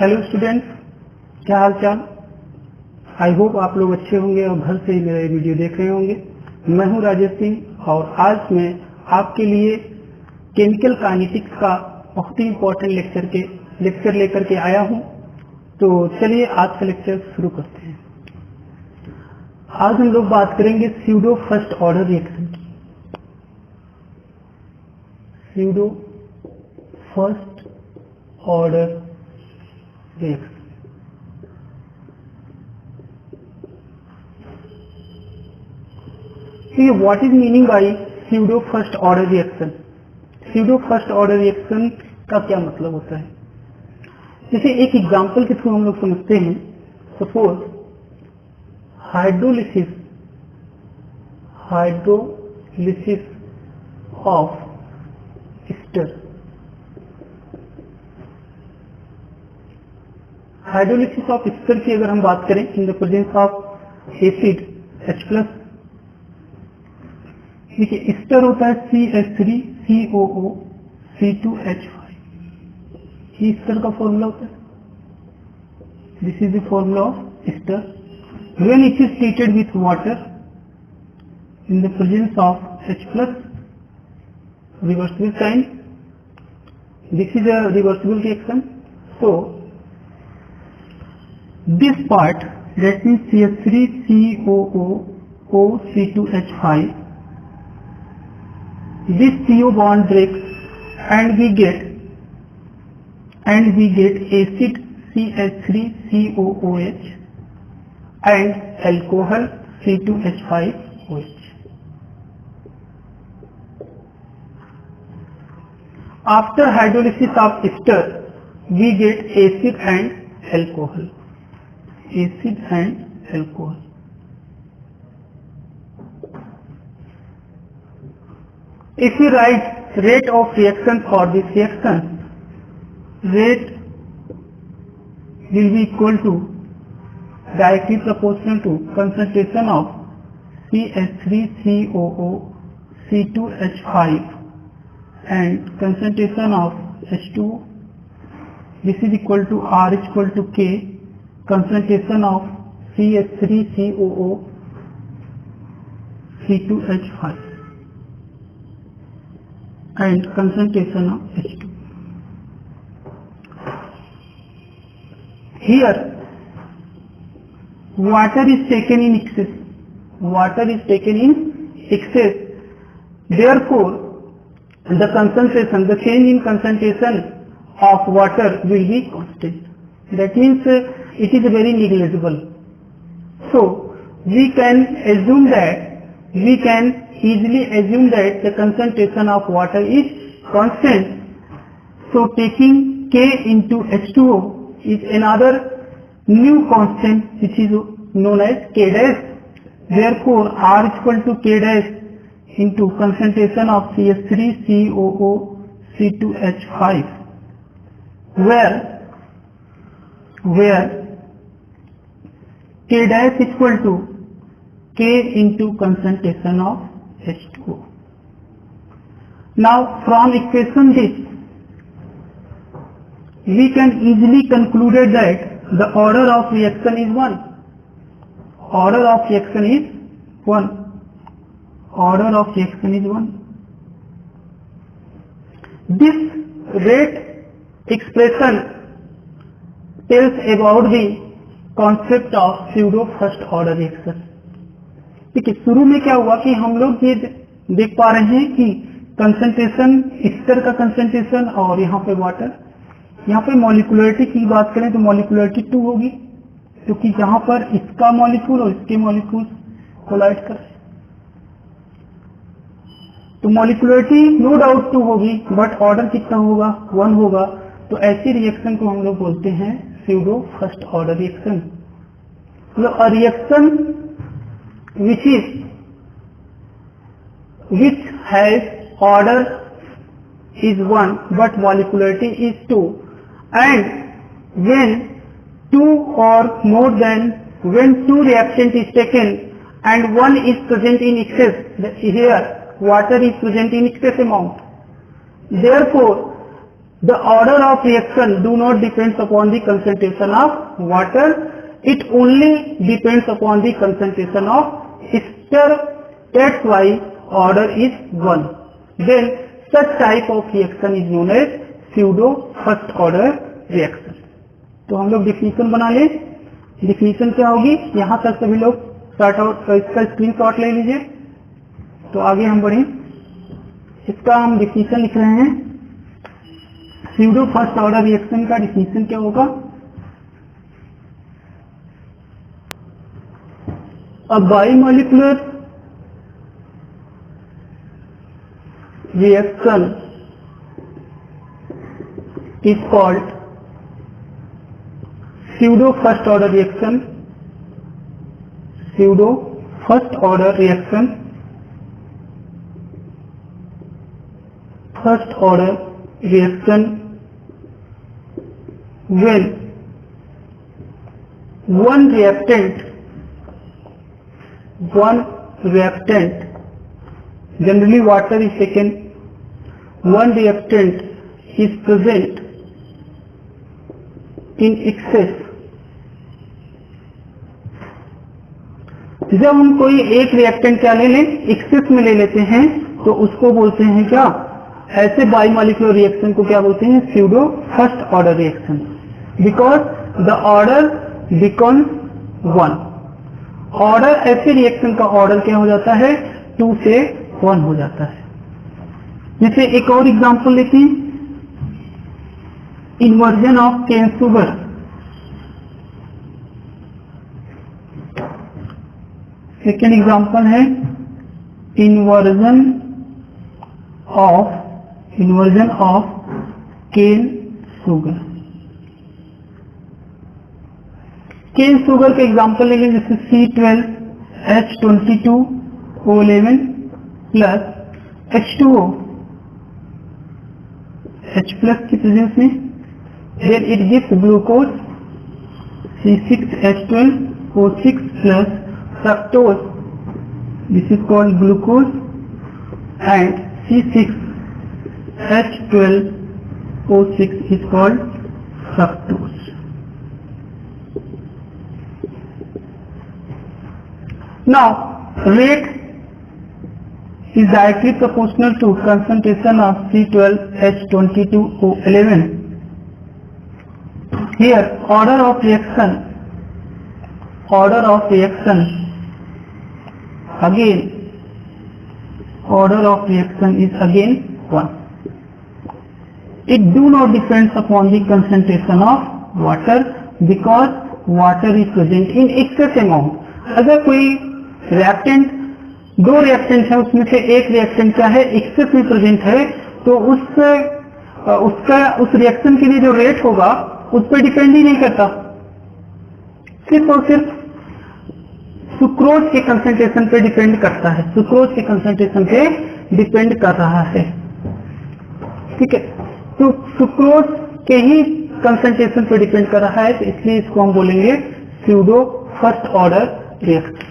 Hello students, क्या हाल चाल। I hope आप लोग अच्छे होंगे और घर से ही मेरा वीडियो देख रहे होंगे। मैं हूं राजेश सिंह और आज मैं आपके लिए केमिकल काइनेटिक्स का बहुत ही इम्पोर्टेंट लेक्चर लेकर के आया हूं। तो चलिए आज का लेक्चर शुरू करते हैं। आज हम लोग बात करेंगे स्यूडो फर्स्ट ऑर्डर रिएक्शन की। Pseudo first order reaction. ठीक है, what is meaning by pseudo first order reaction. Pseudo first order reaction का क्या मतलब होता है? जैसे एक एग्जांपल के थ्रू हम लोग समझते हैं। Suppose hydrolysis of ester. Hydrolysis of ester की अगर हम बात करें in the presence of acid H+, देखिए एस्टर होता है CH3COO C2H5। ये एस्टर का फॉर्मूला होता है। This is the formula of ester when it is treated with water in the presence of H+, reversible sign. This is a reversible reaction. So this part, that means CH3COO C2H5, this CO bond breaks and we get acid CH3COOH and alcohol C2H5OH. After hydrolysis of ester, we get acid and alcohol. If we write rate of reaction for this reaction, rate will be equal to directly proportional to concentration of CH3COO C2H5 and concentration of H2. This is equal to R is equal to K, concentration of CH3COO C2H5 and concentration of H2. Here water is taken in excess. Therefore the change in concentration of water will be constant. That means it is very negligible. So we can easily assume that the concentration of water is constant. So taking K into H2O is another new constant which is known as K dash. Therefore R is equal to K dash into concentration of CH3COO C2H5, where K dash is equal to K into concentration of H2O. Now from equation this, we can easily conclude that the order of reaction is 1. Order of reaction is 1. This rate expression tells about the concept of pseudo first order reaction. ठीक है, शुरू में क्या हुआ कि हम लोग ये देख पा रहे हैं कि कंसंट्रेशन एस्टर का कंसंट्रेशन और यहाँ पे वाटर, यहाँ पे मॉलिक्यूलरिटी की बात करें तो मॉलिक्यूलरिटी 2 होगी, क्योंकि यहाँ पर इसका मॉलिक्यूल और इसके मॉलिक्यूल कोलाइड कर रहे हैं। तो मॉलिक्यूलरिटी नो डाउट 2 होगी, बट ऑर्डर कितना होगा? 1 होगा। तो ऐसी रिएक्शन को हम लोग बोलते हैं स्यूडो फर्स्ट ऑर्डर रिएक्शन। मतलब a reaction which has order is 1 but molecularity is 2, and when two reactant is taken and one is present in excess, here water is present in excess amount, therefore The order of reaction do not depends upon the concentration of water. It only depends upon the concentration of ester. That's why order is 1. Then such type of reaction is known as pseudo first order reaction. तो हम लोग definition बना ले. Definition क्या होगी, यहाँ तक सभी लोग शॉर्ट आउट इसका स्क्रीनशॉट ले लीजिए. तो आगे हम बढ़े. इसका हम डिफिनीशन लिख रहे हैं. pseudo फर्स्ट ऑर्डर रिएक्शन का डिफिनीशन क्या होगा? A bimolecular reaction is called pseudo first order reaction. Pseudo first order reaction. First order reaction when one reactant, generally water is taken, one reactant is present in excess. जब हम कोई एक reactant क्या ले लें, access में ले लेते हैं, तो उसको बोलते हैं क्या, ऐसे बाइमॉलिक्यूलर रिएक्शन को क्या बोलते हैं, pseudo first order reaction. Because the order becomes 1. Order ऐसे रिएक्शन का ऑर्डर क्या हो जाता है, 2 से 1 हो जाता है. जैसे एक और एग्जांपल लेते हैं, inversion of cane sugar. Second example है inversion of cane sugar. Cane sugar के एग्जांपल ले लें, जैसे C12H22O11 plus H2O, H plus की प्रेजेंस में. Then it gives glucose C6H12O6 plus fructose. This is called glucose, and C6H12O6 is called fructose. Now, rate is directly proportional to concentration of C12H22O11. Here, order of reaction again, order of reaction is again 1. It do not depends upon the concentration of water because water is present in excess amount. अगर कोई reactant, 2 reactant है, उसमें से एक reactant क्या है, excess में present है, तो उस reaction के लिए जो rate होगा उस पर डिपेंड ही नहीं करता. सिर्फ और सिर्फ सुक्रोज के कंसंट्रेशन पे डिपेंड करता है, सुक्रोज के कंसंट्रेशन पे डिपेंड कर रहा है. ठीक है, तो सुक्रोज के ही कंसंट्रेशन पे डिपेंड कर रहा है, तो इसलिए इसको हम बोलेंगे स्यूडो फर्स्ट ऑर्डर रिएक्शन.